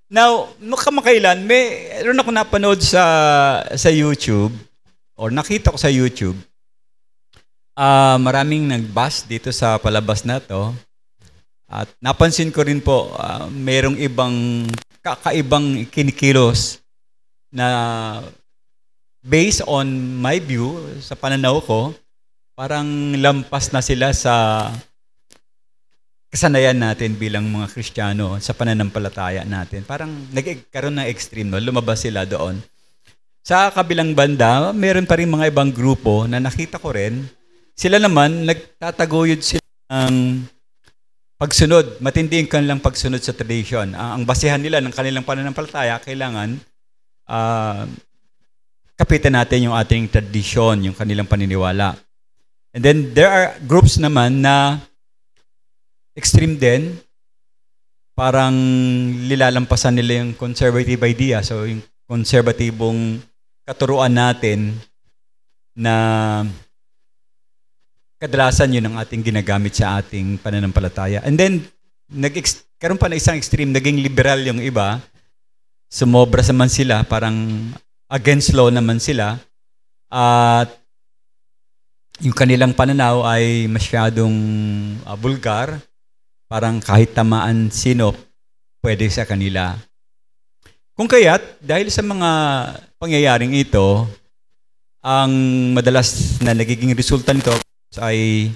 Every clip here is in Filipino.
Now, kamakailan, meron ako napanood sa YouTube, or nakita ko sa YouTube, maraming nag-bus dito sa palabas na to. At napansin ko rin po, mayroong ibang kakaibang kinikilos na based on my view, sa pananaw ko, parang lampas na sila sa kasanayan natin bilang mga Kristiyano sa pananampalataya natin. Parang nagkaroon ng extreme, no? Lumabas sila doon. Sa kabilang banda, meron pa rin mga ibang grupo na nakita ko rin. Sila naman, nagtataguyod sila ng pagsunod. Matindi yung kanilang pagsunod sa tradition. Ang basehan nila ng kanilang pananampalataya, kailangan kapitan natin yung ating tradition, yung kanilang paniniwala. And then, there are groups naman na extreme din, parang nilalampasan nila yung conservative idea. So, yung konserbatibong katuruan natin na kadalasan yun ang ating ginagamit sa ating pananampalataya. And then, karoon pa na isang extreme, naging liberal yung iba. Sumobra naman sila, parang against law naman sila. At yung kanilang pananaw ay masyadong vulgar. Parang kahit tamaan sino, pwede sa kanila. Kung kaya't, dahil sa mga pangyayaring ito, ang madalas na nagiging resulta nito ay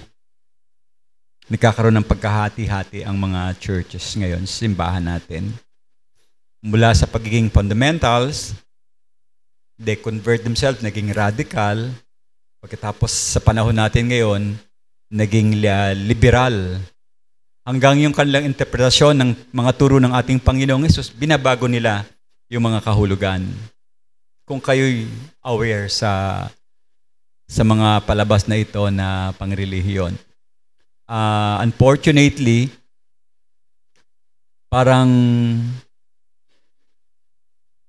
nagkakaroon ng pagkahati-hati ang mga churches ngayon, simbahan natin. Mula sa pagiging fundamentals, they convert themselves, naging radical. Pagkatapos sa panahon natin ngayon, naging liberal. Hanggang yung kanilang interpretasyon ng mga turo ng ating Panginoong Hesus, binabago nila yung mga kahulugan. Kung kayo'y aware sa mga palabas na ito na pangrelihiyon. Unfortunately, parang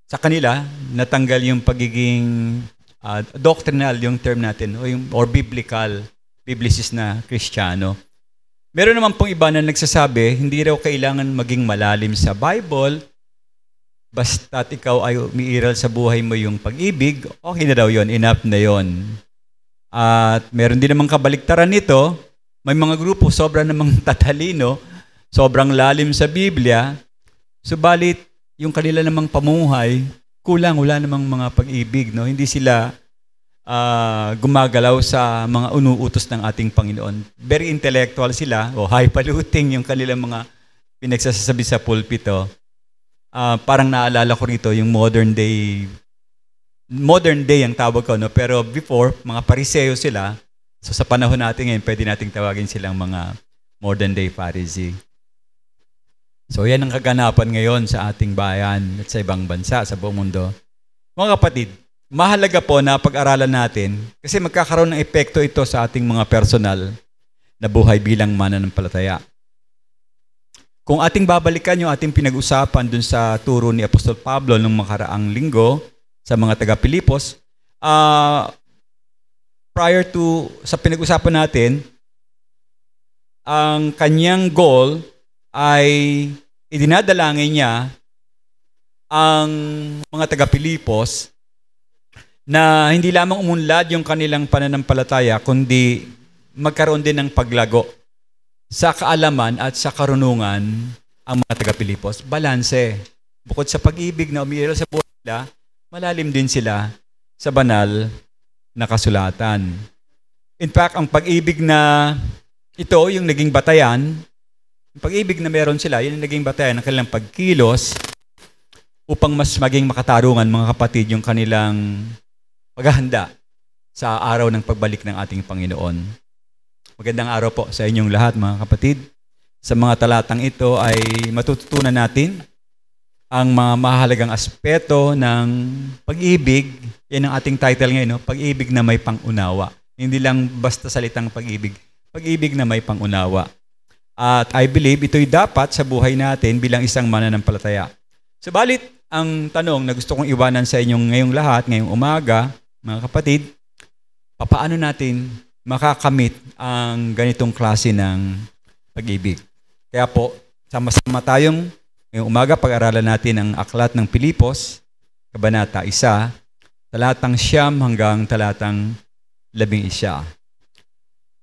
sa kanila, natanggal yung pagiging doctrinal, yung term natin, or biblical, biblicist na Kristiyano. Meron naman pong iba na nagsasabi, hindi raw kailangan maging malalim sa Bible, basta't ikaw ay umiiral sa buhay mo yung pag-ibig, okay na daw yon, enough na yon. At meron din namang kabaliktaran nito, may mga grupo sobrang namang tatalino, sobrang lalim sa Biblia, subalit yung kanila namang pamumuhay, kulang, wala namang mga pag-ibig, no? Hindi sila gumagalaw sa mga unuutos ng ating Panginoon. Very intellectual sila, o highfalutin yung kanilang mga pinagsasabi sa pulpito. Parang naalala ko rito yung modern day ang tawag ko, no? Pero before, mga Pariseo sila. So sa panahon natin ngayon, pwede nating tawagin silang mga modern day Pharisee. So yan ang kaganapan ngayon sa ating bayan at sa ibang bansa, sa buong mundo. Mga kapatid, mahalaga po na pag-aralan natin kasi magkakaroon ng epekto ito sa ating mga personal na buhay bilang mananampalataya. Kung ating babalikan yung ating pinag-usapan dun sa turo ni Apostol Pablo nung makaraang linggo sa mga taga-Pilipos, prior to sa pinag-usapan natin, ang kanyang goal ay idinadalangin niya ang mga taga-Pilipos na hindi lamang umunlad yung kanilang pananampalataya, kundi magkaroon din ng paglago sa kaalaman at sa karunungan ang mga taga-Pilipos. Balanse. Bukod sa pag-ibig na umiiral sa buhay nila, malalim din sila sa banal na kasulatan. In fact, ang pag-ibig na ito, yung naging batayan, yung pag-ibig na meron sila, yun yung naging batayan ng kanilang pagkilos upang mas maging makatarungan, mga kapatid, yung kanilang paghahanda sa araw ng pagbalik ng ating Panginoon. Magandang araw po sa inyong lahat, mga kapatid. Sa mga talatang ito ay matututunan natin ang mga mahalagang aspeto ng pag-ibig. Yan ang ating title ngayon, no? Pag-ibig na may pangunawa. Hindi lang basta salitang pag-ibig. Pag-ibig na may pangunawa. At I believe ito'y dapat sa buhay natin bilang isang mananampalataya. Subalit, ang tanong na gusto kong iwanan sa inyong ngayong lahat, ngayong umaga, mga kapatid, papaano natin makakamit ang ganitong klase ng pag-ibig? Kaya po, sama-sama tayong Ngayong umaga, pag-aralan natin ang aklat ng Pilipos, Kabanata 1, talatang 9 hanggang talatang 11.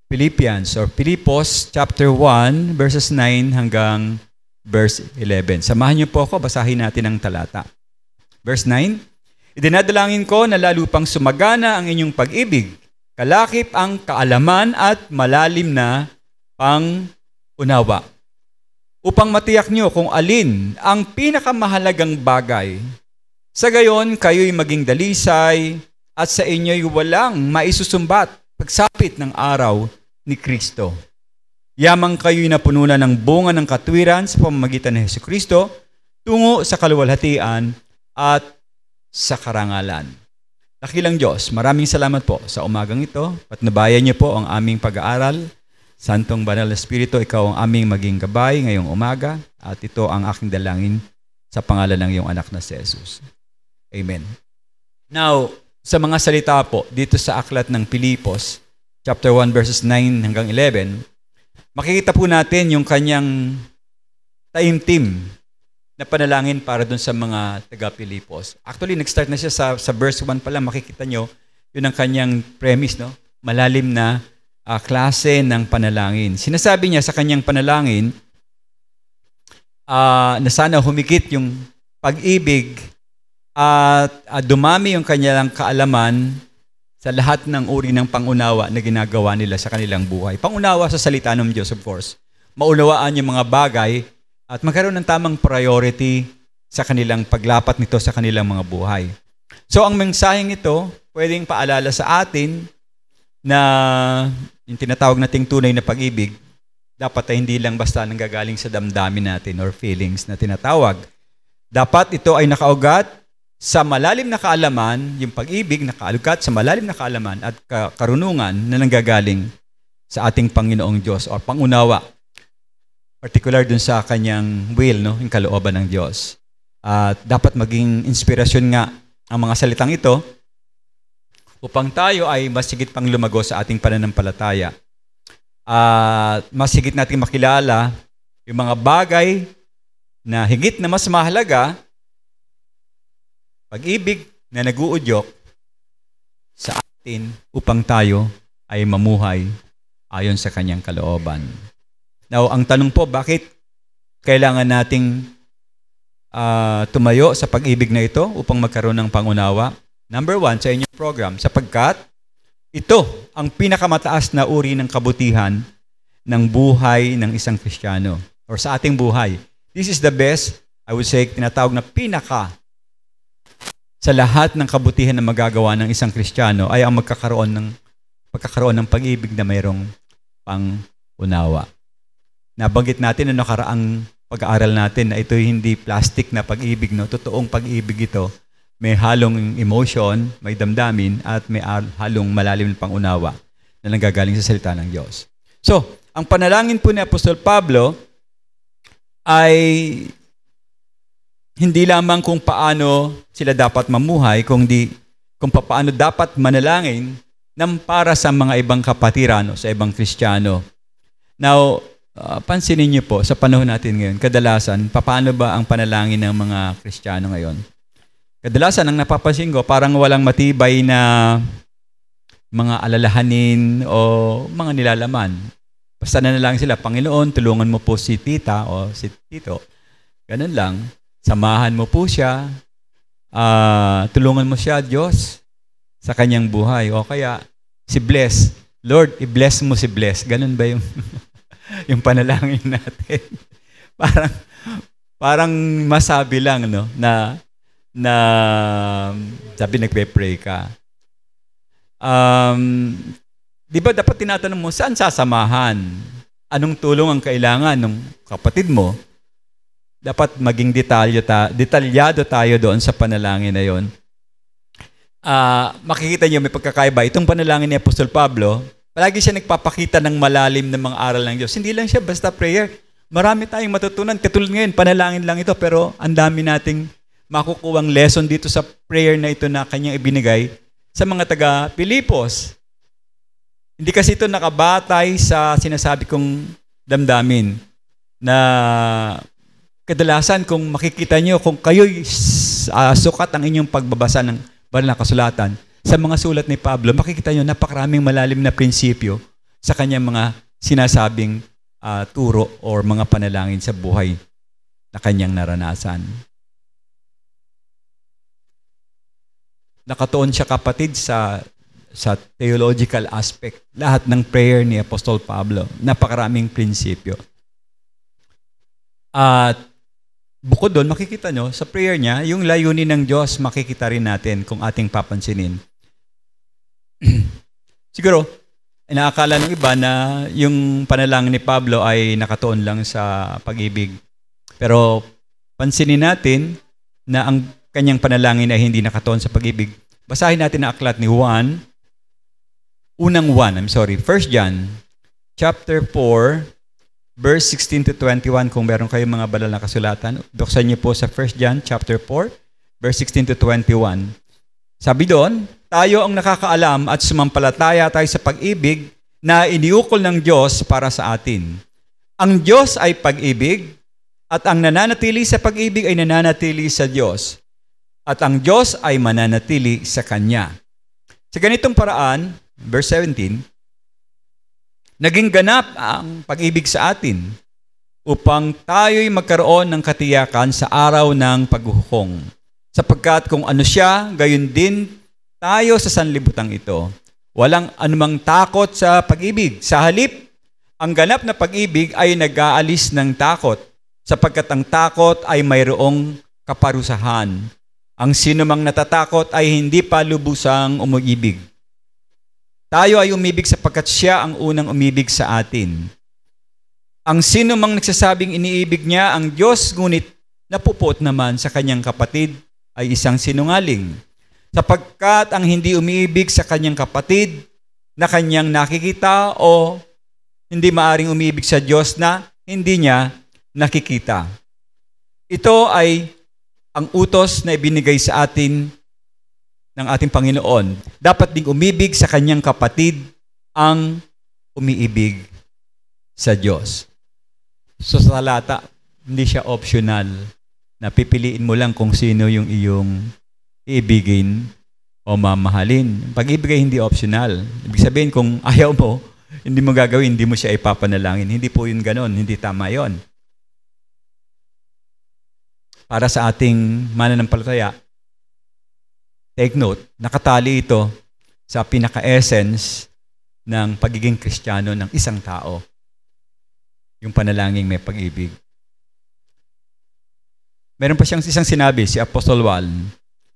Philippians or Pilipos chapter 1, verses 9 hanggang verse 11. Samahan niyo po ako, basahin natin ang talata. Verse 9, idinadalangin ko na lalo pang sumagana ang inyong pag-ibig, kalakip ang kaalaman at malalim na pang-unawa, upang matiyak niyo kung alin ang pinakamahalagang bagay. Sa gayon, kayo'y maging dalisay at sa inyo'y walang maisusumbat pagsapit ng araw ni Kristo. Yamang kayo'y napununan ng bunga ng katwiran sa pamamagitan ni Jesucristo tungo sa kaluwalhatian at sa karangalan. Dakilang Diyos, maraming salamat po sa umagang ito. Patnubayan niyo po ang aming pag-aaral. Santong Banal na Espiritu, ikaw ang aming maging gabay ngayong umaga at ito ang aking dalangin sa pangalan ng iyong anak na si Jesus. Amen. Now, sa mga salita po dito sa aklat ng Pilipos, chapter 1 verses 9 hanggang 11, makikita po natin yung kanyang taimtim na panalangin para dun sa mga taga-Pilipos. Actually, nag-start na siya sa verse 1 pa lang, makikita nyo, yun ang kanyang premise, no? Malalim na klase ng panalangin. Sinasabi niya sa kanyang panalangin na sana humigit yung pag-ibig at dumami yung kanilang kaalaman sa lahat ng uri ng pangunawa na ginagawa nila sa kanilang buhay. Pangunawa sa salita ng Diyos, of course. Maunawaan yung mga bagay at magkaroon ng tamang priority sa kanilang paglapat nito sa kanilang mga buhay. So ang mensaheng ito, pwedeng paalala sa atin na yung tinatawag nating tunay na pag-ibig, dapat ay hindi lang basta nanggagaling sa damdamin natin or feelings na tinatawag. Dapat ito ay nakaugat sa malalim na kaalaman, yung pag-ibig nakaugat sa malalim na kaalaman at karunungan na nanggagaling sa ating Panginoong Diyos or pangunawa. Particular dun sa kanyang will, no? Yung kalooban ng Diyos. At dapat maging inspirasyon nga ang mga salitang ito upang tayo ay mas higit pang lumago sa ating pananampalataya. At mas higit natin makilala yung mga bagay na higit na mas mahalaga, pag-ibig na nag-uudyok sa atin upang tayo ay mamuhay ayon sa kanyang kalooban. Now, ang tanong po, bakit kailangan nating tumayo sa pag-ibig na ito upang magkaroon ng pangunawa? Number 1, sa inyong program, sapagkat ito ang pinakamataas na uri ng kabutihan ng buhay ng isang Kristiyano or sa ating buhay. This is the best, I would say, tinatawag na pinaka sa lahat ng kabutihan na magagawa ng isang Kristiyano ay ang magkakaroon ng pag-ibig na mayroong pang-unawa. Nabanggit natin na nakaraang pag-aaral natin na ito hindi plastic na pag-ibig, no? Totoong pag-ibig ito. May halong emotion, may damdamin, at may halong malalim na pangunawa na nanggagaling sa salita ng Diyos. So, ang panalangin po ni Apostol Pablo ay hindi lamang kung paano sila dapat mamuhay, kung paano dapat manalangin ng para sa mga ibang kapatiran o sa ibang Kristiyano. Now, pansinin niyo po, sa panahon natin ngayon, kadalasan, paano ba ang panalangin ng mga Kristiyano ngayon? Kadalasan, ang napapansin ko, parang walang matibay na mga alalahanin o mga nilalaman. Basta na lang sila, Panginoon, tulungan mo po si tita o si tito. Ganun lang. Samahan mo po siya. Tulungan mo siya, Diyos, sa kanyang buhay. O kaya, si Bless. Lord, i-bless mo si Bless. Ganun ba yung, yung panalangin natin? Parang masabi lang, no, na sabi nagpe-pray ka. Di ba dapat tinatanong mo, saan sasamahan? Anong tulong ang kailangan ng kapatid mo? Dapat maging detalyado tayo doon sa panalangin na yon. Makikita niyo may pagkakaiba. Itong panalangin ni Apostol Pablo, palagi siya nagpapakita ng malalim ng mga aral ng Diyos. Hindi lang siya basta prayer. Marami tayong matutunan. Katulad ngayon, panalangin lang ito, pero ang dami nating makukuwang lesson dito sa prayer na ito na kanyang ibinigay sa mga taga-Pilipos. Hindi kasi ito nakabatay sa sinasabi kong damdamin na Kadalasan, kung makikita nyo, kung kayo'y sukat ang inyong pagbabasa ng banal na kasulatan, sa mga sulat ni Pablo, makikita nyo napakaraming malalim na prinsipyo sa kanyang mga sinasabing turo o mga panalangin sa buhay na kanyang naranasan. Nakatuon siya, kapatid, sa theological aspect. Lahat ng prayer ni Apostol Pablo, napakaraming prinsipyo. At bukod doon, makikita nyo, sa prayer niya, yung layunin ng Diyos, makikita rin natin kung ating papansinin. Siguro, inaakala ng iba na yung panalangin ni Pablo ay nakatuon lang sa pag-ibig. Pero pansinin natin na ang kanyang panalangin ay hindi nakatuon sa pag-ibig. Basahin natin ang aklat ni Juan, 1 John, chapter 4, verse 16 to 21. Kung meron kayong mga banal na kasulatan, buksan niyo po sa 1 John, chapter 4, verse 16 to 21. Sabi doon, tayo ang nakakaalam at sumampalataya tayo sa pag-ibig na iniukol ng Diyos para sa atin. Ang Diyos ay pag-ibig, at ang nananatili sa pag-ibig ay nananatili sa Diyos. At ang Diyos ay mananatili sa Kanya. Sa ganitong paraan, verse 17, naging ganap ang pag-ibig sa atin upang tayo'y magkaroon ng katiyakan sa araw ng paghuhukom. Sapagkat kung ano siya, gayon din tayo sa sanlibutan ito. Walang anumang takot sa pag-ibig. Sa halip, ang ganap na pag-ibig ay nag-aalis ng takot, sapagkat ang takot ay mayroong kaparusahan. Ang sinumang natatakot ay hindi pa lubusang umibig. Tayo ay umibig sapagkat siya ang unang umibig sa atin. Ang sinumang nagsasabing iniibig niya ang Diyos, ngunit napupot naman sa kanyang kapatid, ay isang sinungaling. Sapagkat ang hindi umiibig sa kanyang kapatid na kanyang nakikita o hindi maaring umiibig sa Diyos na hindi niya nakikita. Ito ay ang utos na ibinigay sa atin ng ating Panginoon. Dapat ding umibig sa kanyang kapatid ang umiibig sa Diyos. So sa talata, hindi siya optional. Napipiliin mo lang kung sino yung iyong iibigin o mamahalin. Pag-ibig ay hindi optional. Ibig sabihin, kung ayaw mo, hindi mo gagawin, hindi mo siya ipapanalangin. Hindi po yun ganon, hindi tama yon. Para sa ating mananampalataya, take note, nakatali ito sa pinaka-essence ng pagiging Kristiyano ng isang tao. Yung panalangin may pag-ibig. Meron pa siyang isang sinabi, si Apostol Juan,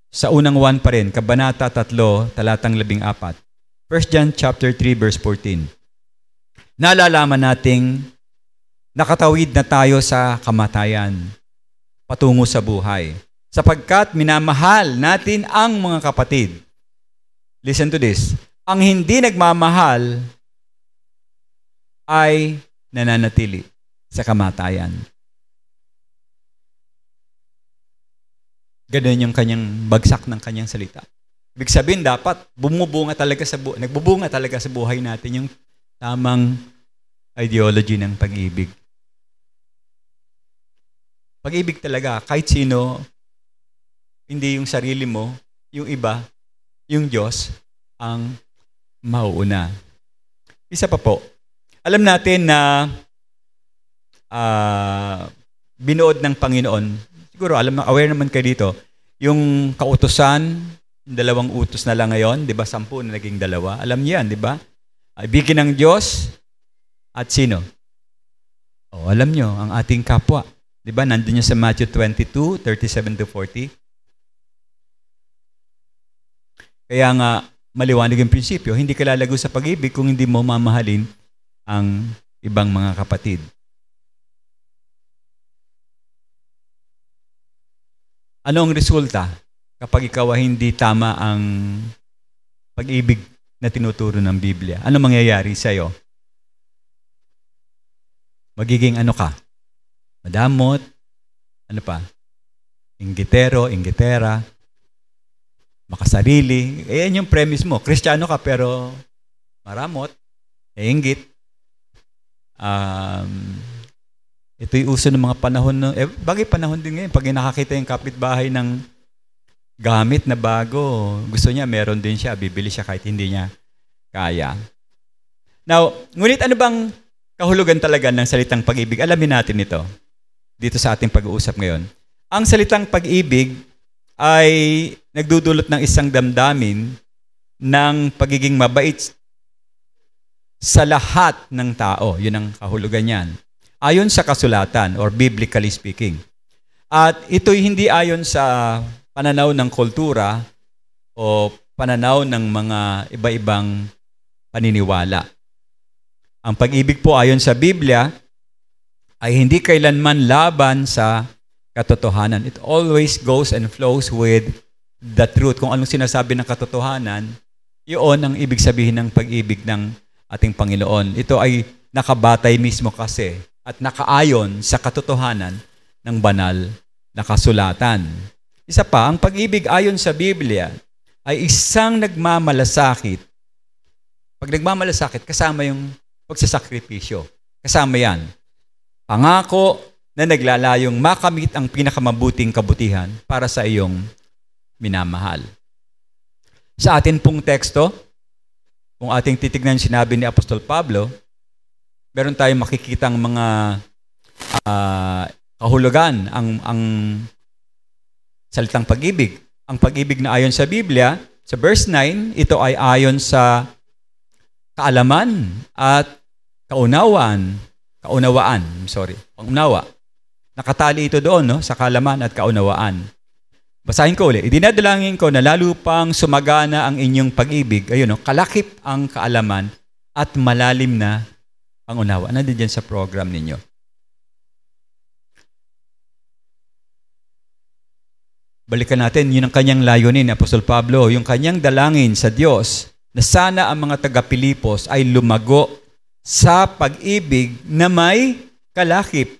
sa unang 1 pa rin, Kabanata 3, talatang 14. 1 John chapter 3, verse 14. Nalalaman nating nakatawid na tayo sa kamatayan, patungo sa buhay, sapagkat minamahal natin ang mga kapatid. Listen to this. Ang hindi nagmamahal ay nananatili sa kamatayan. Ganun yung kanyang bagsak ng kanyang salita. Ibig sabihin, dapat nagbubunga talaga sa buhay natin yung tamang ideology ng pag-ibig. Pag-ibig talaga, kahit sino, hindi yung sarili mo, yung iba, yung Diyos, ang mauuna. Isa pa po, alam natin na binuod ng Panginoon, siguro aware naman kayo dito, yung kautusan, 2 utos na lang ngayon, di ba? 10 na naging 2. Alam niyo yan, di ba? Ibigin ng Diyos at sino? Alam niyo, ang ating kapwa. Di ba? Nandun niya sa Matthew 22, 37 to 40. Kaya nga, maliwanag yung prinsipyo, hindi ka lalago sa pag-ibig kung hindi mo mamahalin ang ibang mga kapatid. Ano ang resulta kapag ikaw ay hindi tama ang pag-ibig na tinuturo ng Biblia? Ano mangyayari sa'yo? Magiging ano ka? Madamot? Ano pa? Inggitero, inggitera, makasarili. Yan yung premise mo. Kristiyano ka pero maramot, inggit, Ito'y uso ng mga panahon bagay panahon din ngayon. Pag nakakita yung kapitbahay ng gamit na bago, gusto niya, meron din siya, bibili siya kahit hindi niya kaya. Now, ngunit ano bang kahulugan talaga ng salitang pag-ibig? Alamin natin ito dito sa ating pag-uusap ngayon. Ang salitang pag-ibig ay nagdudulot ng isang damdamin ng pagiging mabait sa lahat ng tao. Yun ang kahulugan niyan. Ayon sa kasulatan or biblically speaking. At ito'y hindi ayon sa pananaw ng kultura o pananaw ng mga iba-ibang paniniwala. Ang pag-ibig po ayon sa Biblia ay hindi kailanman laban sa katotohanan. It always goes and flows with the truth. Kung anong sinasabi ng katotohanan, yun ang ibig sabihin ng pag-ibig ng ating Panginoon. Ito ay nakabatay mismo kasi at nakaayon sa katotohanan ng banal na kasulatan. Isa pa, ang pag-ibig ayon sa Biblia ay isang nagmamalasakit. Pag nagmamalasakit, kasama yung pagsasakripisyo. Kasama yan. Pangako na naglalayong makamit ang pinakamabuting kabutihan para sa iyong minamahal. Sa atin pong teksto, kung ating titignan sinabi ni Apostol Pablo, meron tayong makikitang mga kahulugan ang salitang pag-ibig. Ang pag-ibig na ayon sa Biblia, sa verse 9, ito ay ayon sa kaalaman at kaunawaan. Pangunawa. Nakatali ito doon, no? Sa kaalaman at kaunawaan. Basahin ko ulit. Idinadalangin ko na lalo pang sumagana ang inyong pag-ibig. Ayun, no? Kalakip ang kaalaman at malalim na pangunawa. Nandun dyan sa program ninyo. Balikan natin, yun ang kanyang layunin, Apostol Pablo, yung kanyang dalangin sa Diyos na sana ang mga taga-Pilipos ay lumago sa pag-ibig na may kalakip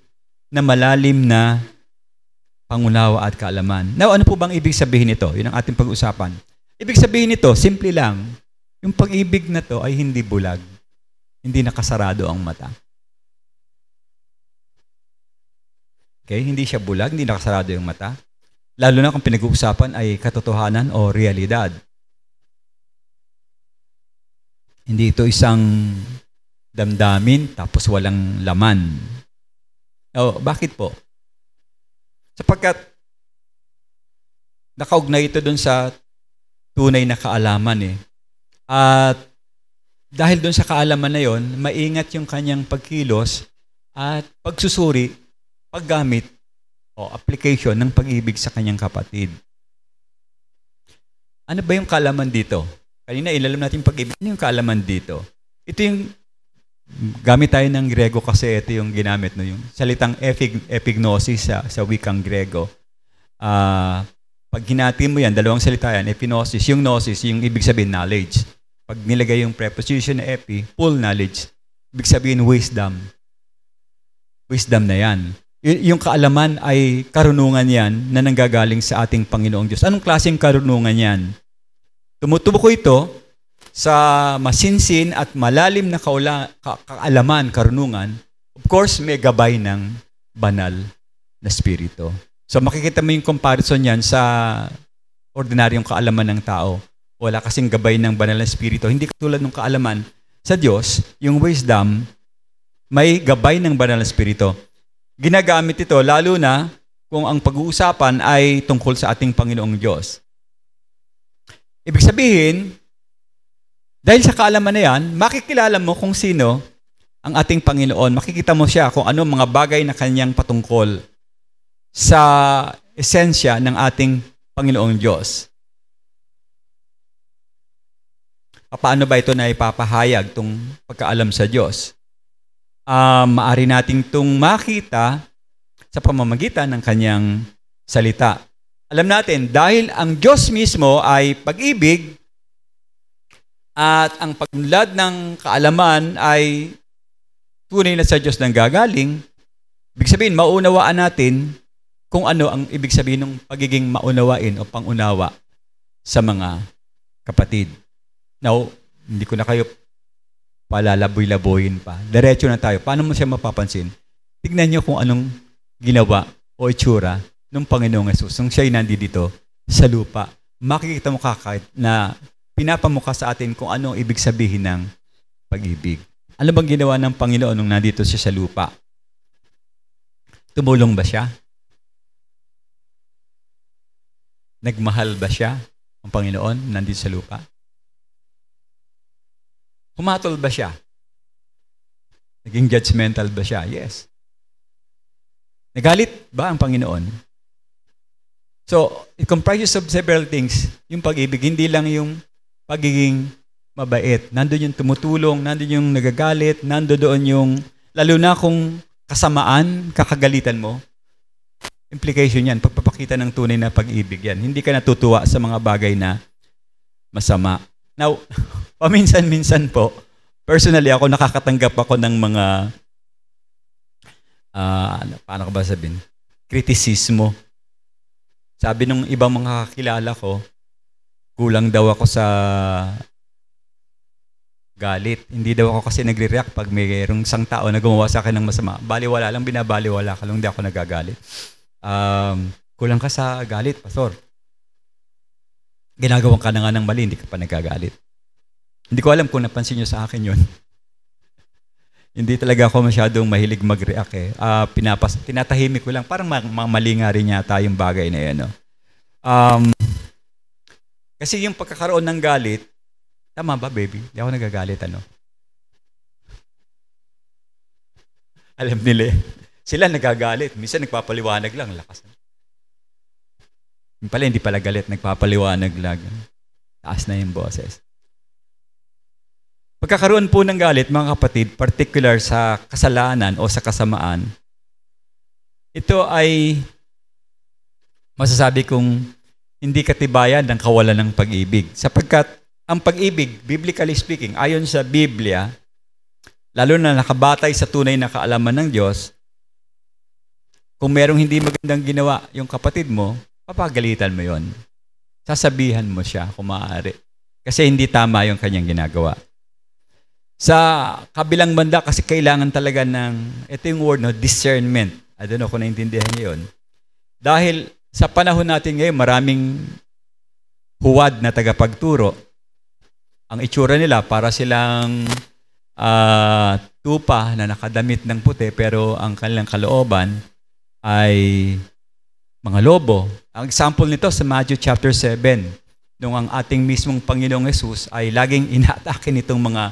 na malalim na pangunawa at kaalaman. Now, ano po bang ibig sabihin nito? Yun ang ating pag-usapan. Ibig sabihin nito, simple lang, yung pag-ibig na to ay hindi bulag. Hindi nakasarado ang mata. Okay? Hindi siya bulag, hindi nakasarado yung mata. Lalo na kung pinag-uusapan ay katotohanan o realidad. Hindi ito isang damdamin tapos walang laman. Bakit po? Sapagkat nakaugnay ito dun sa tunay na kaalaman . At dahil dun sa kaalaman na yon, maingat yung kanyang pagkilos at pagsusuri, paggamit o application ng pag-ibig sa kanyang kapatid. Ano ba yung kaalaman dito? Kanina ilalam natin pag-ibig. Ano yung kaalaman dito? Ito yung gamit tayo ng Grego kasi ito yung ginamit, no? Yung salitang epignosis sa wikang Grego. Pag hinati mo yan, dalawang salita yan, epignosis, yung gnosis, yung ibig sabihin knowledge. Pag nilagay yung preposition na epi, full knowledge, ibig sabihin wisdom. Wisdom na yan. Yung kaalaman ay karunungan yan na nanggagaling sa ating Panginoong Diyos. Anong klaseng karunungan yan? Tumutubo ito sa masinsin at malalim na kaalaman, karunungan. Of course, may gabay ng banal na spirito. So makikita mo yung comparison yan sa ordinaryong kaalaman ng tao. Wala kasing gabay ng banal na spirito. Hindi katulad ng kaalaman sa Diyos, yung wisdom, may gabay ng banal na spirito. Ginagamit ito lalo na kung ang pag-uusapan ay tungkol sa ating Panginoong Diyos. Ibig sabihin, dahil sa kaalaman na yan, makikilala mo kung sino ang ating Panginoon. Makikita mo siya kung ano mga bagay na kanyang patungkol sa esensya ng ating Panginoong Diyos. Paano ba ito na ipapahayag itong pagkaalam sa Diyos? Maari nating itong makita sa pamamagitan ng kanyang salita. Alam natin, dahil ang Diyos mismo ay pag-ibig at ang pagunlad ng kaalaman ay tunay na sa Diyos nang gagaling, ibig sabihin, maunawaan natin kung ano ang ibig sabihin ng pagiging maunawain o pangunawa sa mga kapatid. Now, hindi ko na kayo palalaboy-laboyin pa. Diretso na tayo. Paano mo siya mapapansin? tignan niyo kung anong ginawa o itsura ng Panginoong Hesus nung siya'y nandito sa lupa. Makikita mo kakait na pinapamukha sa atin kung anong ibig sabihin ng pag-ibig. Ano bang ginawa ng Panginoon nung nandito siya sa lupa? Tumulong ba siya? Nagmahal ba siya, ang Panginoon, nandito sa lupa? Humatol ba siya? Naging judgmental ba siya? Yes. Nagalit ba ang Panginoon? So, it comprises of several things. Yung pag-ibig, hindi lang yung pagiging mabait. Nandun yung tumutulong, nandun yung nagagalit, nandun doon yung, lalo na kung kasamaan, kakagalitan mo. Implication yan, pagpapakita ng tunay na pag-ibig yan. Hindi ka natutuwa sa mga bagay na masama. Now, paminsan-minsan po, personally ako, nakakatanggap ako ng mga, paano ko ba sabihin? Kritisismo. Sabi nung ibang mga kakilala ko, kulang daw ako sa galit. Hindi daw ako kasi nagre-react pag mayroong isang tao na gumawa sa akin ng masama. Baliwala lang, binabaliwala ka lang, hindi ako nagagalit. Kulang ka sa galit, pastor. Ginagawan ka na nga ng mali, hindi ka pa nagagalit. Hindi ko alam kung napansin nyo sa akin yun. Hindi talaga ako masyadong mahilig mag-react eh. Tinatahimik ko lang. Parang mali nga rin yata yung bagay na yan. No? Kasi yung pagkakaroon ng galit, tama ba baby? Hindi ako nagagalit ano? Alam nila sila nagagalit. Minsan nagpapaliwanag lang. Lakas na. Yung pala hindi pala galit. Nagpapaliwanag lang. Taas na yung boses. Pagkakaroon po ng galit, mga kapatid, particular sa kasalanan o sa kasamaan, ito ay masasabi kong hindi katibayan ng kawalan ng pag-ibig. Sapagkat ang pag-ibig, biblically speaking, ayon sa Biblia, lalo na nakabatay sa tunay na kaalaman ng Diyos, kung merong hindi magandang ginawa yung kapatid mo, papagalitan mo yon. Sasabihan mo siya kung maaari. Kasi hindi tama yung kanyang ginagawa. Sa kabilang banda, kasi kailangan talaga ng, ito yung word, no, discernment. I don't know kung naintindihan niyo yun. Dahil sa panahon natin ngayon, maraming huwad na tagapagturo. Ang itsura nila, para silang tupa na nakadamit ng puti, pero ang kanilang kalooban ay mga lobo. Ang example nito sa Matthew chapter 7, nung ang ating mismong Panginoong Hesus ay laging inaatake nitong mga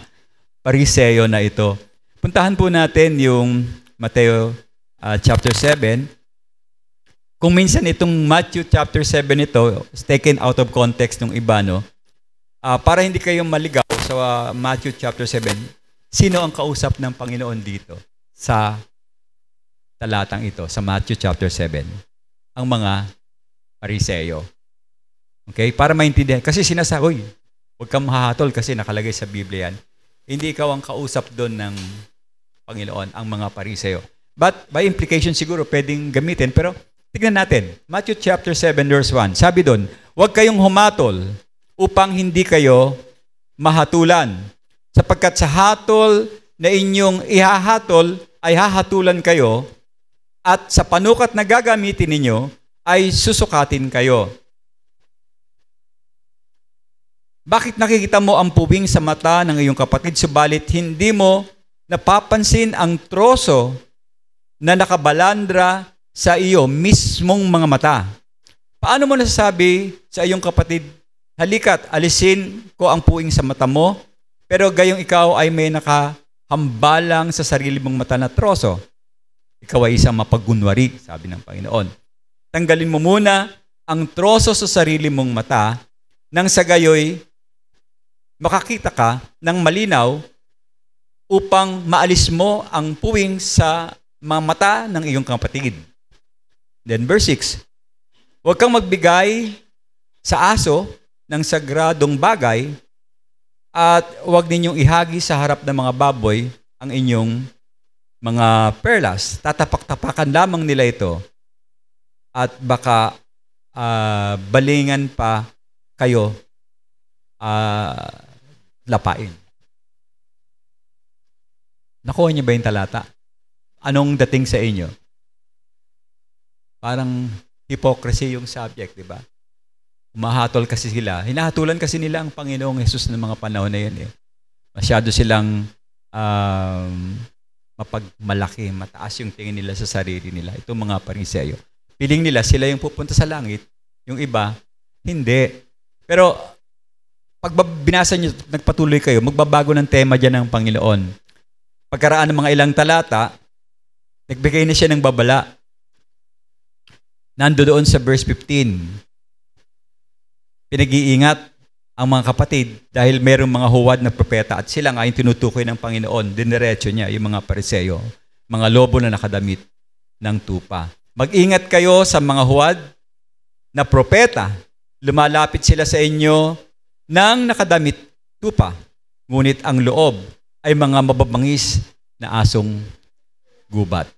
Pariseo na ito. Puntahan po natin yung Mateo chapter 7. Kung minsan itong Matthew chapter 7 ito, taken out of context ng iba, no? Para hindi kayo maligaw sa Matthew chapter 7, sino ang kausap ng Panginoon dito sa talatang ito, sa Matthew chapter 7? Ang mga Pariseo. Okay? Para maintindihan. Kasi sinasabi, huwag kang mahahatol kasi nakalagay sa Biblia yan. Hindi ikaw ang kausap doon ng Panginoon, ang mga Pariseo. But by implication siguro pwedeng gamitin. Pero tignan natin, Matthew chapter 7 verse 1. Sabi doon, huwag kayong humatol upang hindi kayo mahatulan. Sapagkat sa hatol na inyong ihahatol ay hahatulan kayo at sa panukat na gagamitin ninyo ay susukatin kayo. Bakit nakikita mo ang puwing sa mata ng iyong kapatid, subalit hindi mo napapansin ang troso na nakabalandra sa iyo mismong mga mata? Paano mo nasasabi sa iyong kapatid, halika't alisin ko ang puwing sa mata mo, pero gayong ikaw ay may nakahambalang sa sarili mong mata na troso? Ikaw ay isang mapagunwari, sabi ng Panginoon. Tanggalin mo muna ang troso sa sarili mong mata nang sa gayoy makakita ka ng malinaw upang maalis mo ang puwing sa mga mata ng iyong kapatid. Then verse 6, huwag kang magbigay sa aso ng sagradong bagay at huwag ninyong ihagi sa harap ng mga baboy ang inyong mga perlas. Tatapak-tapakan lamang nila ito at baka balingan pa kayo lapain. Nakuha niyo ba yung talata? anong dating sa inyo? Parang hypocrisy yung subject, di ba? Umahatol kasi sila. Hinahatulan kasi nila ang Panginoong Hesus ng mga panahon na yun eh. Masyado silang mapagmalaki, mataas yung tingin nila sa sarili nila. Itong mga Pariseyo. Piling nila sila yung pupunta sa langit, yung iba, hindi. Pero pag binasa nyo, nagpatuloy kayo, magbabago ng tema dyan ng Panginoon. Pagkaraan ng mga ilang talata, nagbigay na siya ng babala. Nando doon sa verse 15. Pinag-iingat ang mga kapatid dahil mayroong mga huwad na propeta at sila nga yung tinutukoy ng Panginoon. Diniretso niya yung mga Pariseyo, mga lobo na nakadamit ng tupa. Mag-ingat kayo sa mga huwad na propeta. Lumalapit sila sa inyo ng nakadamit tupa. Ngunit ang loob ay mga mababangis na asong gubat.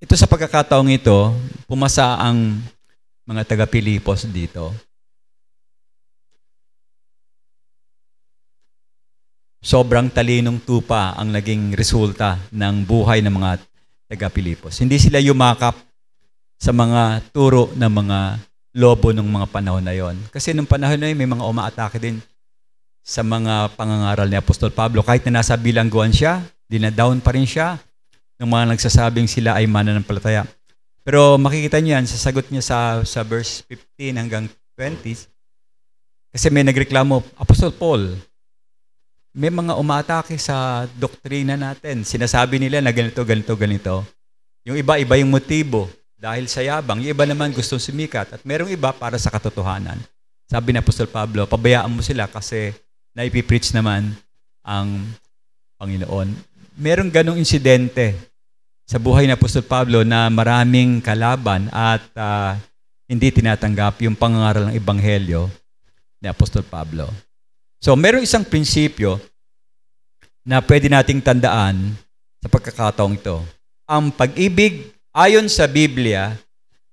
Ito sa pagkakataong ito, pumasa ang mga taga-Pilipos dito. Sobrang talinong tupa ang naging resulta ng buhay ng mga taga-Pilipos. Hindi sila yumakap sa mga turo ng mga lobo ng mga panahon na yon. Kasi nung panahon na yun, may mga umaatake din sa mga pangangaral ni Apostol Pablo. Kahit na nasa bilangguan siya, dinadown pa rin siya ng mga nagsasabing sila ay mananampalataya. Pero makikita niyo yan sa sagot niya sa verse 15 hanggang 20. Kasi may nagreklamo, Apostol Paul, may mga umatake sa doktrina natin. Sinasabi nila na ganito, ganito, ganito. Yung iba yung motibo dahil sa yabang. Yung iba naman gustong sumikat. At merong iba para sa katotohanan. Sabi ni Apostol Pablo, pabayaan mo sila kasi naipipreach naman ang Panginoon. Merong ganong insidente sa buhay ni Apostol Pablo na maraming kalaban at hindi tinatanggap yung pangangaral ng Ebanghelyo ni Apostol Pablo. So, meron isang prinsipyo na pwede nating tandaan sa pagkakataong ito. Ang pag-ibig ayon sa Biblia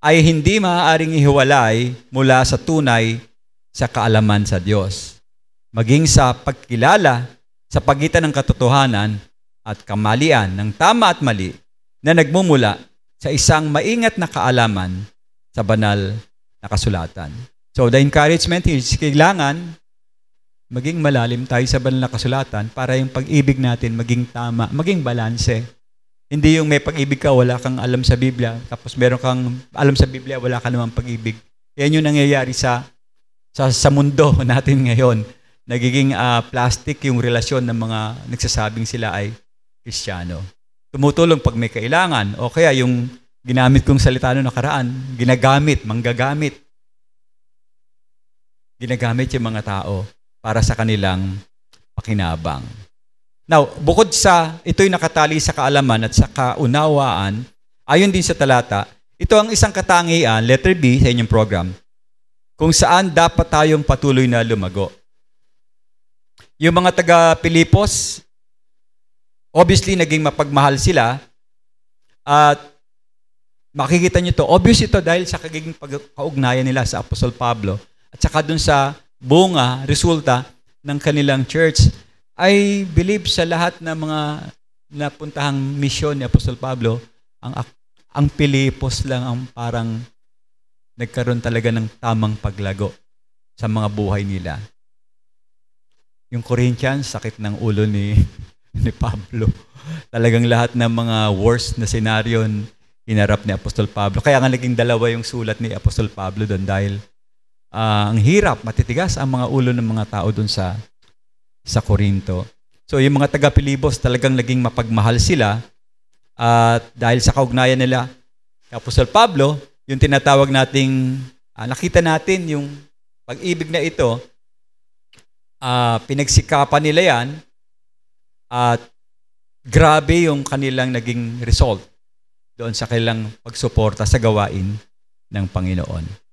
ay hindi maaaring ihiwalay mula sa tunay sa kaalaman sa Diyos. Maging sa pagkilala sa pagitan ng katotohanan at kamalian ng tama at mali na nagmumula sa isang maingat na kaalaman sa banal na kasulatan. So, the encouragement is kailangan maging malalim tayo sa banal na kasulatan para yung pag-ibig natin maging tama, maging balanse. Hindi yung may pag-ibig ka, wala kang alam sa Biblia, tapos meron kang alam sa Biblia, wala ka namang pag-ibig. Yan yung nangyayari sa mundo natin ngayon. Nagiging plastic yung relasyon ng mga nagsasabing sila ay Kristiyano. Tumutulong pag may kailangan o kaya yung ginamit kong salita noong nakaraan, manggagamit. Ginagamit yung mga tao para sa kanilang pakinabang. Now, bukod sa ito'y nakatali sa kaalaman at sa kaunawaan, ayon din sa talata, ito ang isang katangian, letter B sa inyong program, kung saan dapat tayong patuloy na lumago. Yung mga taga-Pilipos, obviously, naging mapagmahal sila at makikita nyo to. Obvious ito dahil sa kagiging pagkaugnayan nila sa Apostol Pablo at saka dun sa bunga, resulta ng kanilang church. I believe sa lahat ng mga napuntahang misyon ni Apostol Pablo, ang Pilipos lang ang parang nagkaroon talaga ng tamang paglago sa mga buhay nila. Yung Corinthians, sakit ng ulo ni Pablo. Talagang lahat ng mga worst na senaryo hinarap ni Apostol Pablo. Kaya nga naging dalawa yung sulat ni Apostol Pablo doon dahil ang hirap, matitigas ang mga ulo ng mga tao doon sa Corinto. So yung mga taga-Pilipos talagang naging mapagmahal sila at dahil sa kaugnayan nila kay Apostol Pablo, yung tinatawag nating, nakita natin yung pag-ibig na ito, pinagsikapan nila yan at grabe yung kanilang naging result doon sa kanilang pagsuporta sa gawain ng Panginoon.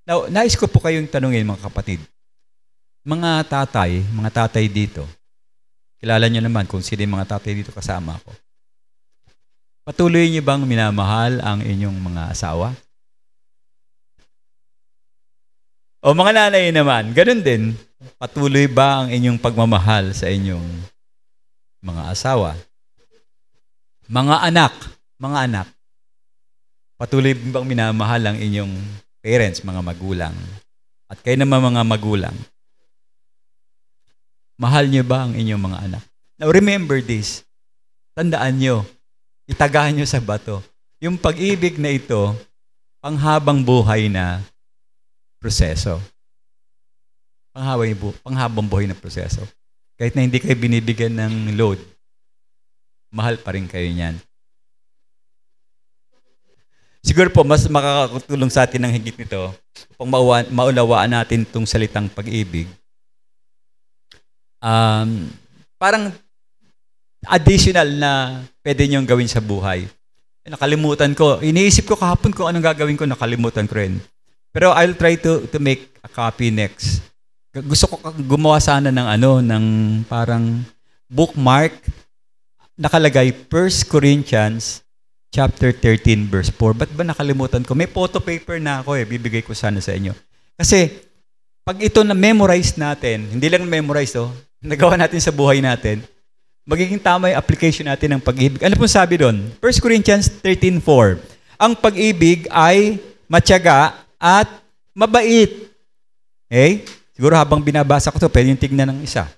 Now, nais ko po kayong tanungin mga kapatid. Mga tatay dito, kilala nyo naman kung sino yung mga tatay dito kasama ko. Patuloy niyo bang minamahal ang inyong mga asawa? O mga nanay naman, ganun din. Patuloy ba ang inyong pagmamahal sa inyong mga asawa, mga anak, patuloy bang minamahal ang inyong parents, mga magulang? At kayo naman mga magulang, mahal niyo ba ang inyong mga anak? Now remember this, tandaan niyo, itagahan niyo sa bato, yung pag-ibig na ito, panghabang buhay na proseso. Panghabang buhay na proseso. Kahit na hindi kayo binibigyan ng load, mahal pa rin kayo niyan. Siguro po, mas makakatulong sa atin ng higit nito upang maunawaan natin itong salitang pag-ibig. Parang additional na pwede niyong gawin sa buhay. Nakalimutan ko. Iniisip ko kahapon kung anong gagawin ko, nakalimutan ko rin. Pero I'll try to make a copy next. Gusto ko gumawa sana ng parang bookmark, nakalagay 1 Corinthians chapter 13 verse 4. Ba't ba nakalimutan ko? May photo paper na ako bibigay ko sana sa inyo. Kasi pag ito na memorize natin, hindi lang memorize nagawa natin sa buhay natin, magiging tama yung application natin ng pag-ibig. Ano pong sabi doon? 1 Corinthians 13:4. Ang pag-ibig ay matyaga at mabait. Okay? Siguro habang binabasa ko ito, pwede yung tignan ng isa.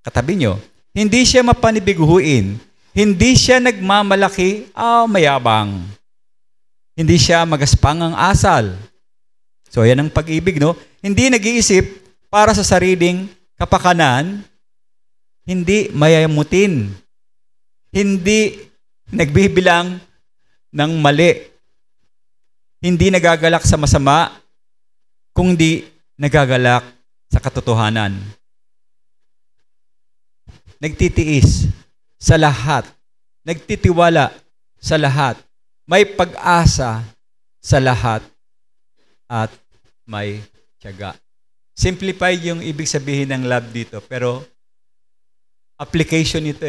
Katabi nyo, hindi siya mapanibiguhuin. Hindi siya nagmamalaki, mayabang. Hindi siya magaspang ang asal. So, yan ang pag-ibig, no? Hindi nag-iisip para sa sariling kapakanan. Hindi mayamutin. Hindi nagbibilang ng mali. Hindi nagagalak sa masama, kundi nagagalak sa katotohanan. Nagtitiis sa lahat. Nagtitiwala sa lahat. May pag-asa sa lahat. At may tiyaga. Simplified yung ibig sabihin ng love dito. Pero application ito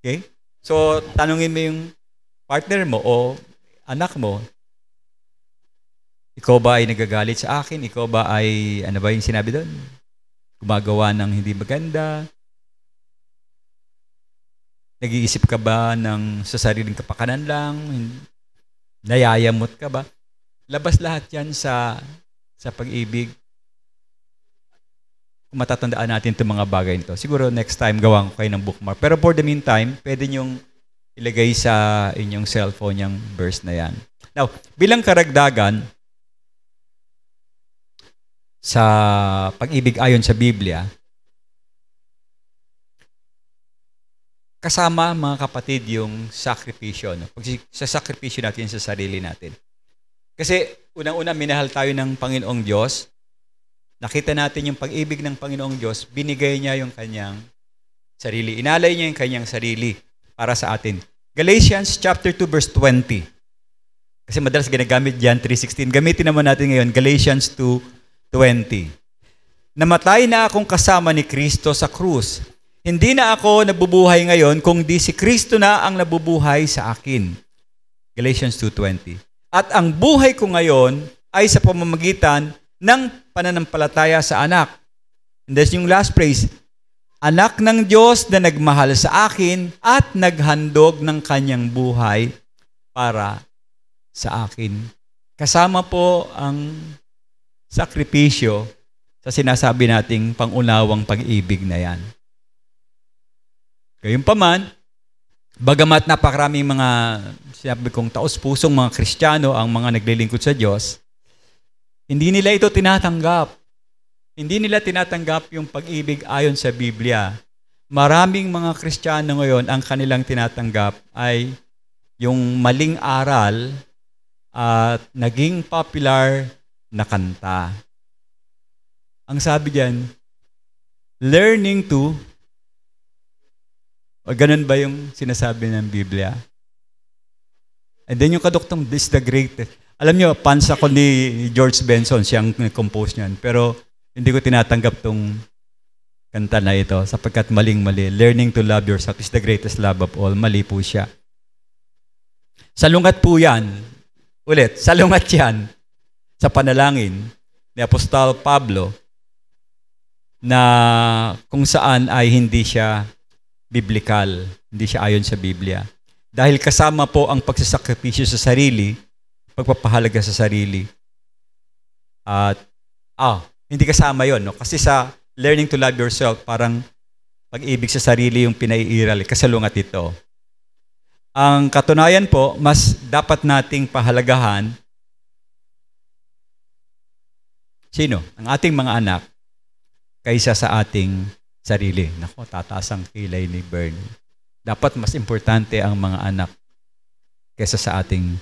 Okay? So, tanungin mo yung partner mo o anak mo, ikaw ba ay nagagalit sa akin? Ikaw ba ay, ano ba yung sinabi doon? Gumagawa ng hindi maganda? Nag-iisip ka ba ng sa sariling kapakanan lang? Nayayamot ka ba? Labas lahat yan sa pag-ibig. Kung matatandaan natin itong mga bagay nito. Siguro next time gawan ko kayo ng bookmark. Pero for the meantime, pwede nyong ilagay sa inyong cellphone yung verse na yan. Now, bilang karagdagan, sa pag-ibig ayon sa Biblia, kasama mga kapatid yung sakripisyo. Sa sakripisyo natin sa sarili natin. Kasi unang-una minahal tayo ng Panginoong Diyos. Nakita natin yung pag-ibig ng Panginoong Diyos, binigay niya yung kanyang sarili. Inalay niya yung kanyang sarili para sa atin. Galatians chapter 2 verse 20. Kasi madalas ginagamit John 3:16. Gamitin naman natin ngayon Galatians 2:20. Namatay na akong kasama ni Kristo sa krus. Hindi na ako nabubuhay ngayon, kundi si Kristo na ang nabubuhay sa akin. Galatians 2:20. At ang buhay ko ngayon ay sa pamamagitan ng pananampalataya sa anak. And that's yung last phrase. Anak ng Diyos na nagmahal sa akin at naghandog ng kanyang buhay para sa akin. Kasama po ang sakripisyo sa sinasabi nating pangunawang pag-ibig na yan. Gayunpaman, bagamat napakaraming mga sinabi kong taos-pusong mga Kristiyano ang mga naglilingkod sa Diyos, hindi nila ito tinatanggap. Hindi nila tinatanggap yung pag-ibig ayon sa Biblia. Maraming mga Kristiyano ngayon ang kanilang tinatanggap ay yung maling aral at naging popular na kanta. Ang sabi diyan, learning to, o ganun ba yung sinasabi ng Biblia? And then yung kaduktong, this is the greatest. Alam nyo, fans ako ni George Benson, siyang compose niyan. Pero hindi ko tinatanggap tong kanta na ito sapagkat maling-mali. Learning to love yourself is the greatest love of all. Mali po siya. Salungat po yan. Ulit, salungat yan sa panalangin ni Apostol Pablo na kung saan ay hindi siya biblical, hindi siya ayon sa Biblia. Dahil kasama po ang pagsasakripisyo sa sarili, pagpapahalaga sa sarili. At, hindi kasama yon, no? Kasi sa learning to love yourself, parang pag-ibig sa sarili yung pinaiiral, kasalungat ito. Ang katunayan po, mas dapat nating pahalagahan sino? Ang ating mga anak kaysa sa ating sarili. Nako, tataas ang kilay ni Bern. Dapat mas importante ang mga anak kaysa sa ating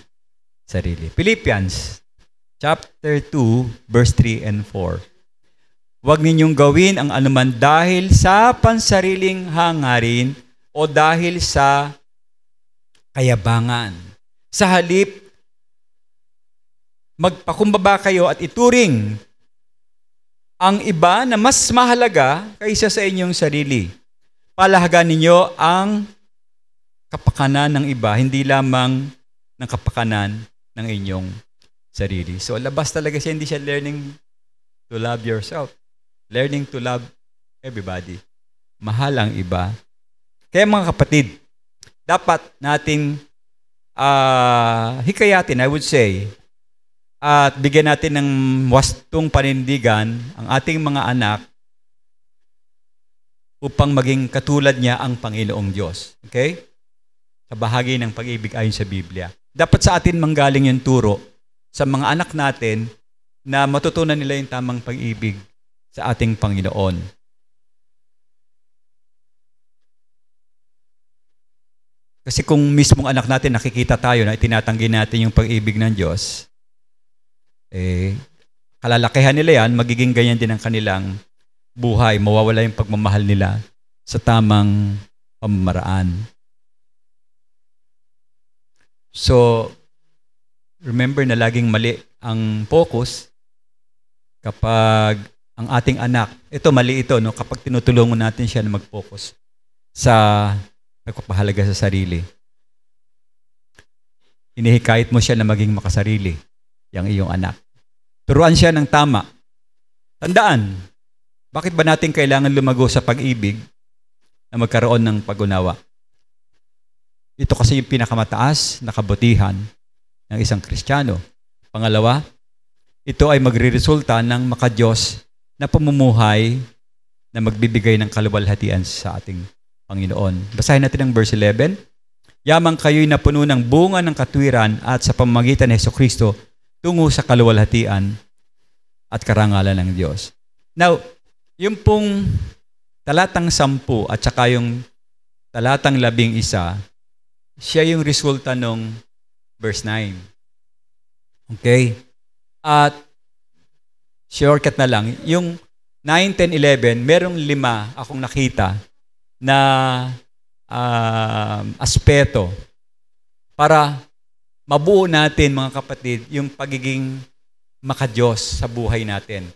sarili. Philippians chapter 2, verse 3 and 4. Huwag ninyong gawin ang anuman dahil sa pansariling hangarin o dahil sa kayabangan. Sa halip, magpakumbaba kayo at ituring ang iba na mas mahalaga kaysa sa inyong sarili. Palahagan ninyo ang kapakanan ng iba, hindi lamang ng kapakanan ng inyong sarili. So, labas talaga siya, hindi siya learning to love yourself. Learning to love everybody. Mahal ang iba. Kaya mga kapatid, dapat nating hikayatin, I would say, at bigyan natin ng wastong panindigan ang ating mga anak upang maging katulad niya ang Panginoong Diyos. Okay? Sa bahagi ng pag-ibig ayon sa Biblia. Dapat sa atin manggaling yung turo sa mga anak natin na matutunan nila yung tamang pag-ibig sa ating Panginoon. Kasi kung mismong anak natin nakikita tayo na itinatanggi natin yung pag-ibig ng Diyos, kalalakihan nila yan, magiging ganyan din ang kanilang buhay. Mawawala yung pagmamahal nila sa tamang pamamaraan. So, remember na laging mali ang focus kapag ang ating anak, ito mali ito, no? Kapag tinutulungan natin siya na mag-focus sa pagpapahalaga sa sarili. Inihikayat mo siya na maging makasarili, yung iyong anak. Turuan siya ng tama. Tandaan, bakit ba natin kailangan lumago sa pag-ibig na magkaroon ng pag-unawa? Ito kasi yung pinakamataas na kabutihan ng isang Kristiyano. Pangalawa, ito ay magre-resulta ng makadiyos na pamumuhay na magbibigay ng kaluwalhatian sa ating Panginoon. Basahin natin ang verse 11. Yamang kayo'y napuno ng bunga ng katwiran at sa pamamagitan ni Jesucristo tungo sa kaluwalhatian at karangalan ng Diyos. Now, yung pong talatang 10 at saka yung talatang 11, siya yung resulta ng verse 9. Okay? At shortcut na lang, yung 9, 10, 11, merong 5 akong nakita na aspeto para mabuo natin, mga kapatid, yung pagiging makadiyos sa buhay natin.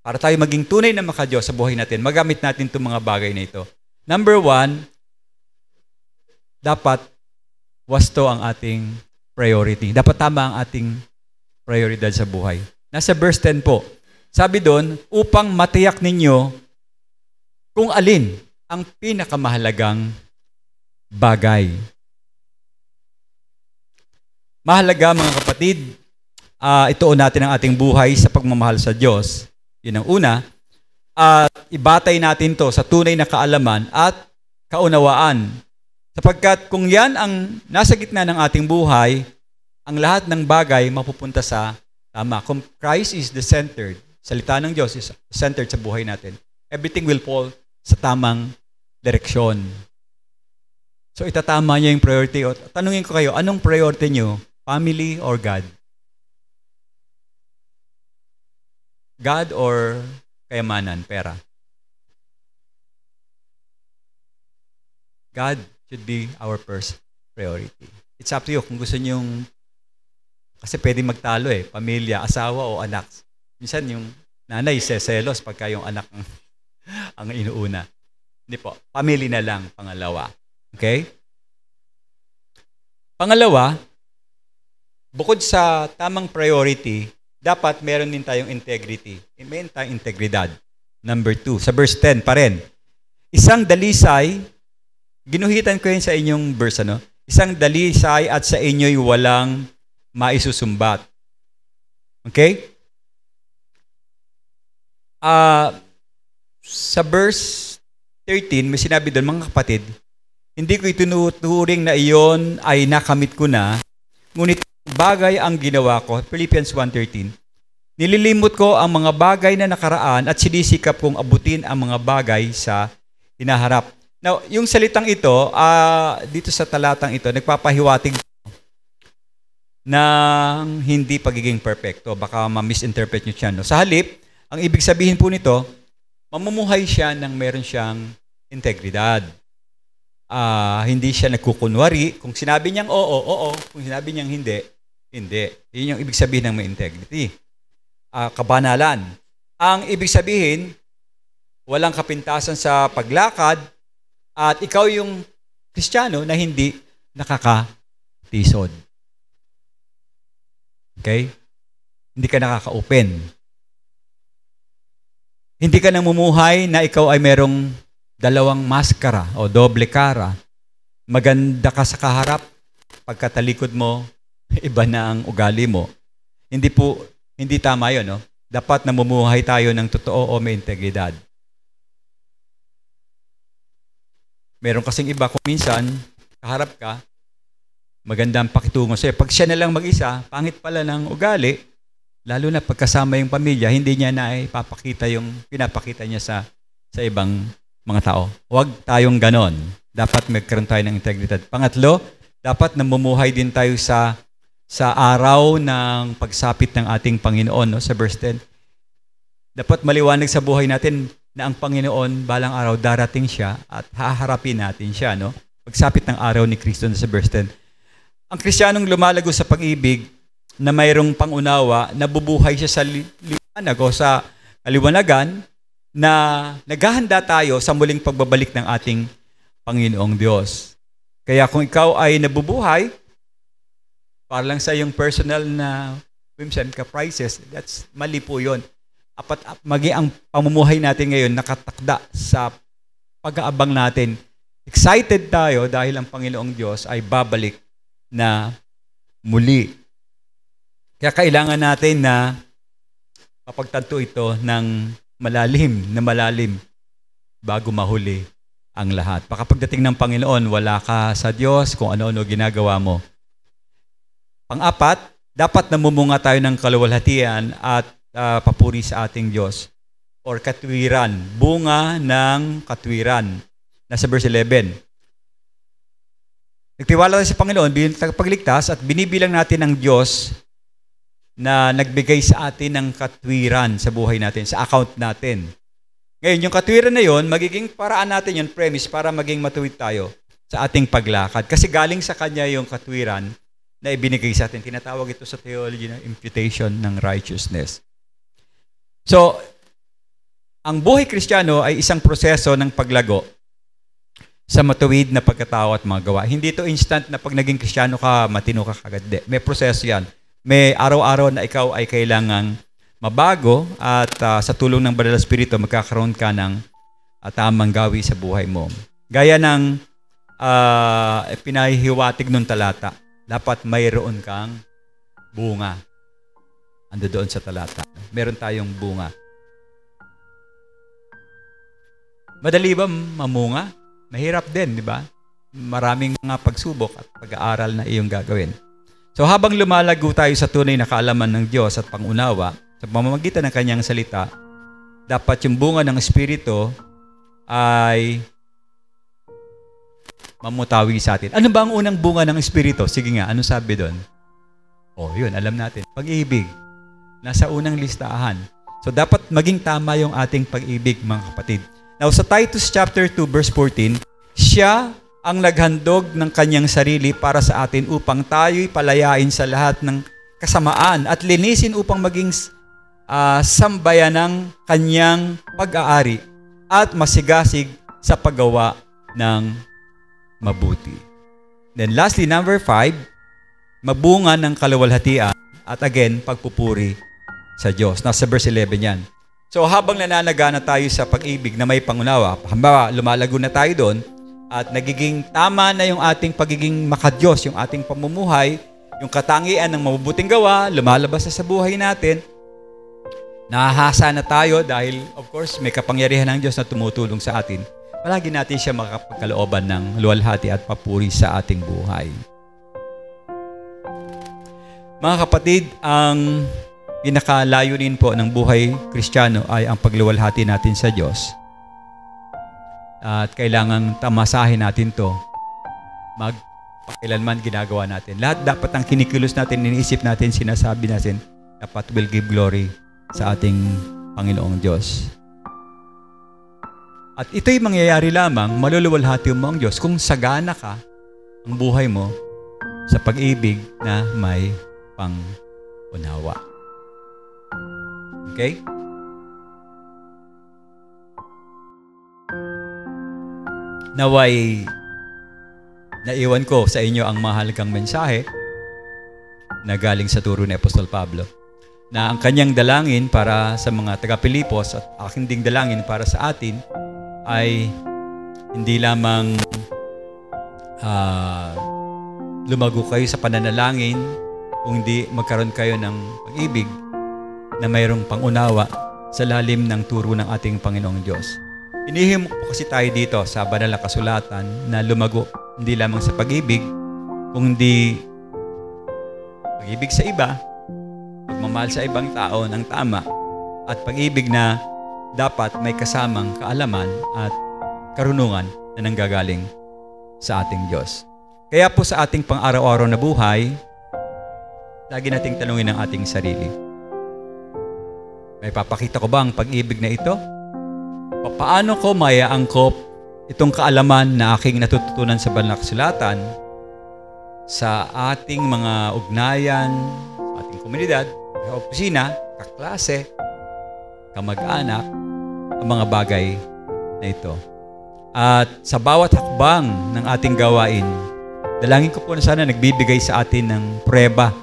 Para tayo maging tunay na makadiyos sa buhay natin, magamit natin itong mga bagay na ito. Number 1, dapat wasto ang ating priority. Dapat tama ang ating prioridad sa buhay. Nasa verse 10 po. Sabi doon, upang matiyak ninyo kung alin ang pinakamahalagang bagay. Mahalaga, mga kapatid, ituon natin ang ating buhay sa pagmamahal sa Diyos. Yun ang una. At ibatay natin to sa tunay na kaalaman at kaunawaan. Sapagkat kung yan ang nasa gitna ng ating buhay, ang lahat ng bagay mapupunta sa tama. Kung Christ is the centered, salita ng Diyos is centered sa buhay natin, everything will fall sa tamang direksyon. So itatama niya yung priority. O, tanungin ko kayo, anong priority niyo? Family or God? God or kayamanan, pera? God should be our first priority. It's up to you kung gusto niyong, kasi pwede magtalo pamilya, asawa o anak. Minsan yung nanay seselos pagka yung anak ang inuuna. Hindi po, family na lang, pangalawa. Okay? Pangalawa, bukod sa tamang priority, dapat meron din tayong integrity. Meron tayong integridad. Number 2, sa verse 10 pa rin. Isang dalisay Ginuhitan ko yun sa inyong verse, ano? Isang dalisay at sa inyo'y walang maisusumbat. Okay? Sa verse 13, may sinabi doon, mga kapatid, hindi ko itinuturing na iyon ay nakamit ko na, ngunit bagay ang ginawa ko. Philippians 1:13. Nililimot ko ang mga bagay na nakaraan at sinisikap kong abutin ang mga bagay sa hinaharap. Now, yung salitang ito, dito sa talatang ito, nagpapahiwatig ng hindi pagiging perfecto. Baka ma-misinterpret nyo siya. No? Sa halip, ang ibig sabihin po nito, mamumuhay siya ng meron siyang integridad. Hindi siya nagkukunwari. Kung sinabi niyang oo, oo. Kung sinabi niyang hindi, hindi. Yun yung ibig sabihin ng may integrity. Kabanalan. Ang ibig sabihin, walang kapintasan sa paglakad at ikaw yung Kristiyano na hindi nakakatisod. Okay? Hindi ka nakaka-open. Hindi ka namumuhay na ikaw ay merong dalawang maskara o doble cara. Maganda ka sa kaharap, pagkatalikod mo, iba na ang ugali mo. Hindi tama yun, no? Dapat namumuhay tayo ng totoo o may integridad. Meron kasing iba kung minsan, kaharap ka, maganda ang pakitungo sa'yo. Pag siya na lang mag-isa, pangit pala ng ugali, lalo na pagkasama yung pamilya, hindi niya na ipapakita yung pinapakita niya sa ibang mga tao. Huwag tayong ganon. Dapat magkaroon tayo ng integridad. Pangatlo, dapat namumuhay din tayo sa araw ng pagsapit ng ating Panginoon. No? Sa verse 10, dapat maliwanag sa buhay natin na ang Panginoon balang araw darating siya at haharapin natin siya. No? Pagsapit ng araw ni Kristo na sa verse 10. Ang Kristiyanong lumalago sa pag-ibig na mayroong pangunawa, nabubuhay siya sa liwanag o sa kaliwanagan na naghahanda tayo sa muling pagbabalik ng ating Panginoong Diyos. Kaya kung ikaw ay nabubuhay, para lang sa iyong personal na whims and caprices, that's mali po yun. Maging ang pamumuhay natin ngayon nakatakda sa pag-aabang natin. Excited tayo dahil ang Panginoong Diyos ay babalik na muli. Kaya kailangan natin na mapagtanto ito ng malalim bago mahuli ang lahat. Baka pagdating ng Panginoon, wala ka sa Diyos kung ano-ano ginagawa mo. Pang-apat, dapat namumunga tayo ng kaluwalhatian at papuri sa ating Diyos or katwiran. Bunga ng katwiran. Nasa verse 11. Nagtiwala tayo sa Panginoon, tagapagligtas at binibilang natin ang Diyos na nagbigay sa atin ng katwiran sa buhay natin, sa account natin. Ngayon, yung katwiran na yon, magiging paraan natin yung premise para maging matuwid tayo sa ating paglakad. Kasi galing sa Kanya yung katwiran na ibinigay sa atin. Tinatawag ito sa theology ng imputation ng righteousness. So, ang buhay Kristiyano ay isang proseso ng paglago sa matuwid na pagkatao at mga gawa. Hindi ito instant na pag naging Kristiyano ka, matino ka kagad. May proseso yan. May araw-araw na ikaw ay kailangang mabago at sa tulong ng Banal na Espiritu, magkakaroon ka ng tamang gawi sa buhay mo. Gaya ng pinahihiwatig ng talata, dapat mayroon kang bunga. Ando doon sa talata. Meron tayong bunga. Madali ba mamunga? Mahirap din, di ba? Maraming mga pagsubok at pag-aaral na iyong gagawin. So habang lumalago tayo sa tunay na kaalaman ng Diyos at pangunawa, sa pamamagitan ng Kanyang salita, dapat yung bunga ng Espiritu ay mamutawi sa atin. Ano ba ang unang bunga ng Espiritu? Sige nga, ano sabi doon? Yun, alam natin. Pag-ibig. Nasa unang listahan. So dapat maging tama yung ating pag-ibig, mga kapatid. Now, sa Titus chapter 2, verse 14, siya ang naghandog ng kanyang sarili para sa atin upang tayo'y palayain sa lahat ng kasamaan at linisin upang maging sambayan ng kanyang pag-aari at masigasig sa paggawa ng mabuti. Then lastly, number 5, mabunga ng kaluwalhatian at again, pagpupuri sa Diyos. Nasa verse 11 yan. So habang nananagana tayo sa pag-ibig na may pangunawa, halimbawa, lumalago na tayo doon, at nagiging tama na yung ating pagiging makadiyos, yung ating pamumuhay, yung katangian ng mabubuting gawa, lumalabas na sa buhay natin, nahahasa na tayo dahil, of course, may kapangyarihan ng Diyos na tumutulong sa atin. Palagi natin siya makapagkalooban ng luwalhati at papuri sa ating buhay. Mga kapatid, ang pinakalayunin po ng buhay Kristiyano ay ang pagluwalhati natin sa Diyos. At kailangang tamasahin natin to magpakilanman ginagawa natin. Lahat dapat ang kinikilos natin, iniisip natin, sinasabi natin, dapat will give glory sa ating Panginoong Diyos. At ito'y mangyayari lamang, maluluwalhati mo ang Diyos kung sagana ka ang buhay mo sa pag-ibig na may pang-unawa. Okay? Naway naiwan ko sa inyo ang mahalagang mensahe na galing sa turo ni Apostol Pablo, na ang kanyang dalangin para sa mga taga-Pilipos at aking ding dalangin para sa atin ay hindi lamang lumago kayo sa pananalangin, kung hindi magkaroon kayo ng pag-ibig na mayroong pangunawa sa lalim ng turo ng ating Panginoong Diyos. Inihimo po kasi tayo dito sa banal na kasulatan na lumago hindi lamang sa pag-ibig, kundi pag-ibig sa iba, pagmamahal sa ibang tao ng tama, at pag-ibig na dapat may kasamang kaalaman at karunungan na nanggagaling sa ating Diyos. Kaya po sa ating pang-araw-araw na buhay, lagi nating tanungin ang ating sarili. May papakita ko ba ang pag-ibig na ito? Paano ko maiaangkop itong kaalaman na aking natututunan sa banal na kasulatan sa ating mga ugnayan, sa ating komunidad, opisina, kaklase, kamag-anak, ang mga bagay na ito. At sa bawat hakbang ng ating gawain, dalangin ko po na sana nagbibigay sa atin ng pruweba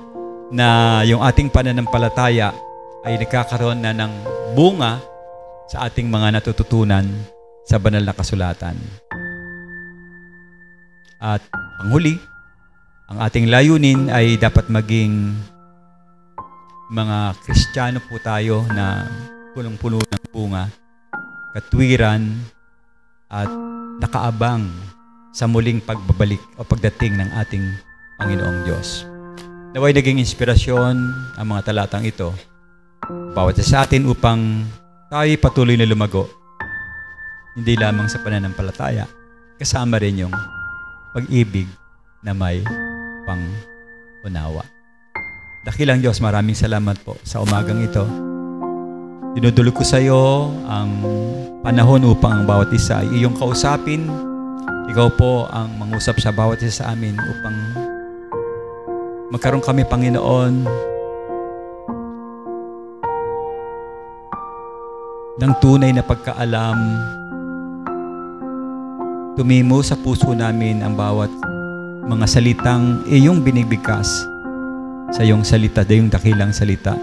na yung ating pananampalataya ay nagkakaroon na ng bunga sa ating mga natututunan sa banal na kasulatan. At panghuli, ang ating layunin ay dapat maging mga Kristiyano po tayo na punong-puno ng bunga, katwiran, at nakaabang sa muling pagbabalik o pagdating ng ating Panginoong Diyos. Naway naging inspirasyon ang mga talatang ito bawat sa atin upang tayo patuloy na lumago, hindi lamang sa pananampalataya, kasama rin yung pag-ibig na may pang-unawa. Dakilang Diyos, maraming salamat po sa umagang ito. Dinudulog ko sa iyo ang panahon upang ang bawat isa ay iyong kausapin. Ikaw po ang mangusap sa bawat isa sa amin upang magkaroon kami, Panginoon, ng tunay na pagkaalam. Tumimo sa puso namin ang bawat mga salitang iyong binibigkas sa iyong salita, yung dakilang salita.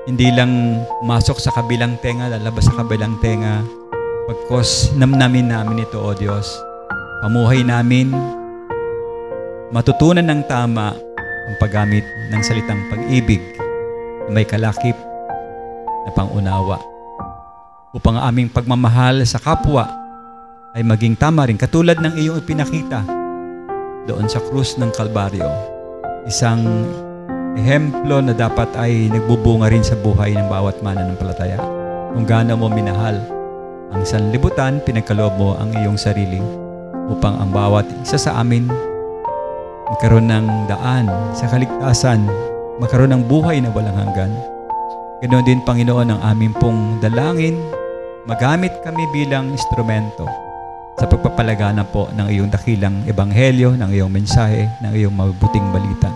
Hindi lang masok sa kabilang tenga, lalabas sa kabilang tenga. Pagkos namnamin namin ito, O Diyos. Pamuhay namin, matutunan ng tama ang paggamit ng salitang pag-ibig na may kalakip na pangunawa, upang aming pagmamahal sa kapwa ay maging tama rin, katulad ng iyong ipinakita doon sa krus ng Kalbaryo. Isang ehemplo na dapat ay nagbubunga rin sa buhay ng bawat mananampalataya. Kung gaano mo minahal ang sanlibutan, pinagkaloob mo ang iyong sarili upang ang bawat isa sa amin magkaroon ng daan sa kaligtasan, magkaroon ng buhay na walang hanggan. Ganoon din, Panginoon, ang aming pong dalangin, magamit kami bilang instrumento sa pagpapalagana po ng iyong dakilang ebanghelyo, ng iyong mensahe, ng iyong mabuting balita,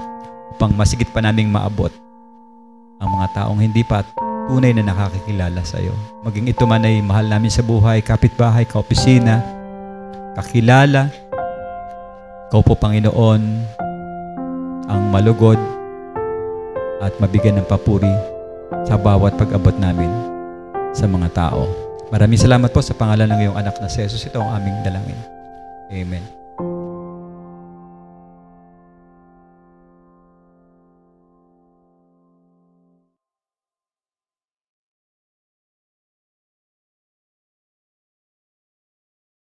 upang masigit pa naming maabot ang mga taong hindi pa tunay na nakakikilala sa iyo. Maging ito man ay mahal namin sa buhay, kapitbahay, kaopisina, kakilala. Ikaw po, Panginoon, ang malugod at mabigyan ng papuri sa bawat pag-abot namin sa mga tao. Maraming salamat po sa pangalan ng iyong anak na si Jesus. Ito ang aming dalangin. Amen.